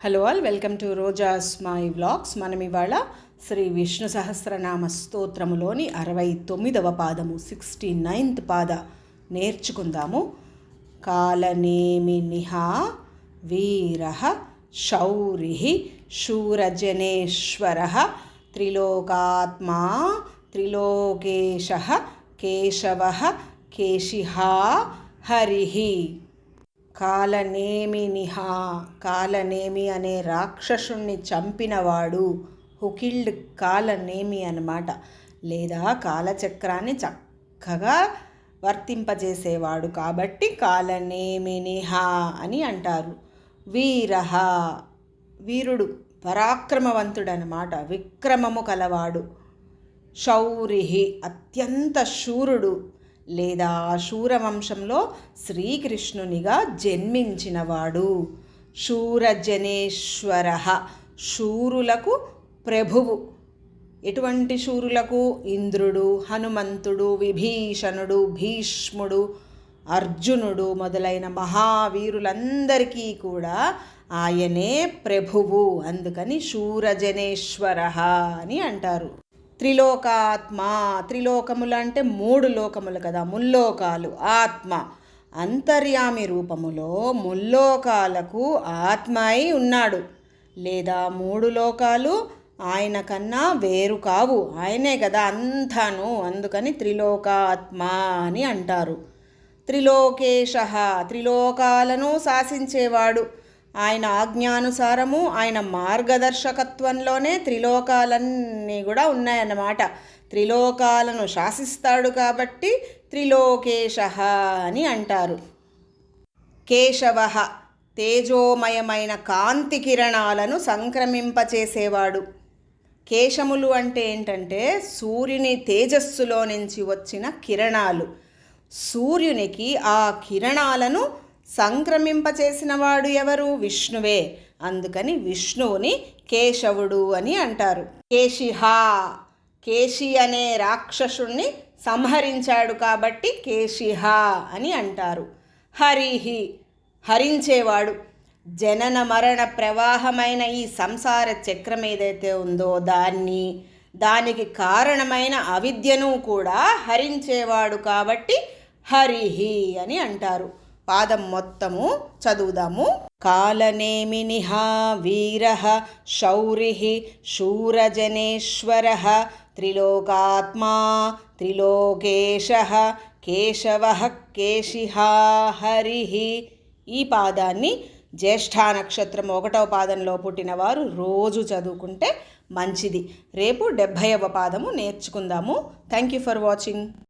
Hello all, welcome to Roja's my vlogs. మనం ఇవాళ శ్రీ విష్ణు సహస్రనామ స్తోత్రములోని 69వ పాదము 69th పాద నేర్చుకుందాము. కాలనేమినిః వీరః శౌరిః శూరజనేశ్వరః త్రిలోకాత్మా త్రిలోకేశః కేశవః కేశిః హరిః. కాలనేమినిః, కాలనేమి అనే రాక్షసుణ్ణి చంపినవాడు. హు కిల్డ్ కాలనేమి అన్నమాట, లేదా కాలచక్రాన్ని చక్కగా వర్తింపజేసేవాడు కాబట్టి కాలనేమినిః అని అంటారు. వీరః, వీరుడు, పరాక్రమవంతుడు అన్నమాట, విక్రమము కలవాడు. శౌరిః, అత్యంత శూరుడు లేదా శూరవంశంలో శ్రీకృష్ణునిగా జన్మించినవాడు. శూరజనేశ్వరః, శూరులకు ప్రభువు. ఎటువంటి శూరులకు? ఇంద్రుడు, హనుమంతుడు, విభీషణుడు, భీష్ముడు, అర్జునుడు మొదలైన మహావీరులందరికీ కూడా ఆయనే ప్రభువు. అందుకని శూరజనేశ్వరః అని అంటారు. త్రిలోకాత్మ, త్రిలోకములు అంటే 3 లోకములు కదా, ముల్లోకాలు. ఆత్మ, అంతర్యామి రూపములో ముల్లోకాలకు ఆత్మ అయి ఉన్నాడు, లేదా 3 లోకాలు ఆయన కన్నా వేరు కావు, ఆయనే కదా అంతాను. అందుకని త్రిలోకాత్మ అని అంటారు. త్రిలోకేశః, త్రిలోకాలను శాసించేవాడు. ఆయన ఆజ్ఞానుసారము, ఆయన మార్గదర్శకత్వంలోనే త్రిలోకాలన్నీ కూడా ఉన్నాయన్నమాట. త్రిలోకాలను శాసిస్తాడు కాబట్టి త్రిలోకేశః అని అంటారు. కేశవః, తేజోమయమైన కాంతి కిరణాలను సంక్రమింపచేసేవాడు. కేశములు అంటే ఏంటంటే సూర్యుని తేజస్సులో నుంచి వచ్చిన కిరణాలు. సూర్యునికి ఆ కిరణాలను సంక్రమింపచేసినవాడు ఎవరు? విష్ణువే. అందుకని విష్ణువుని కేశవుడు అని అంటారు. కేశిః, కేశి అనే రాక్షసుణ్ణి సంహరించాడు కాబట్టి కేశిః అని అంటారు. హరిః, హరించేవాడు. జనన మరణ ప్రవాహమైన ఈ సంసార చక్రం ఏదైతే ఉందో దానికి కారణమైన అవిద్యను కూడా హరించేవాడు కాబట్టి హరిః అని అంటారు. పాదం మొత్తము చదువుదాము. కాలనేమినిః వీరః శౌరిః శూరజనేశ్వరః త్రిలోకాత్మా త్రిలోకేశః కేశవః కేశిః హరిః. ఈ పాదాన్ని జ్యేష్ఠా నక్షత్రం 1వ పాదంలో పుట్టినవారు రోజు చదువుకుంటే మంచిది. రేపు 70వ పాదము నేర్చుకుందాము. Thank you for watching.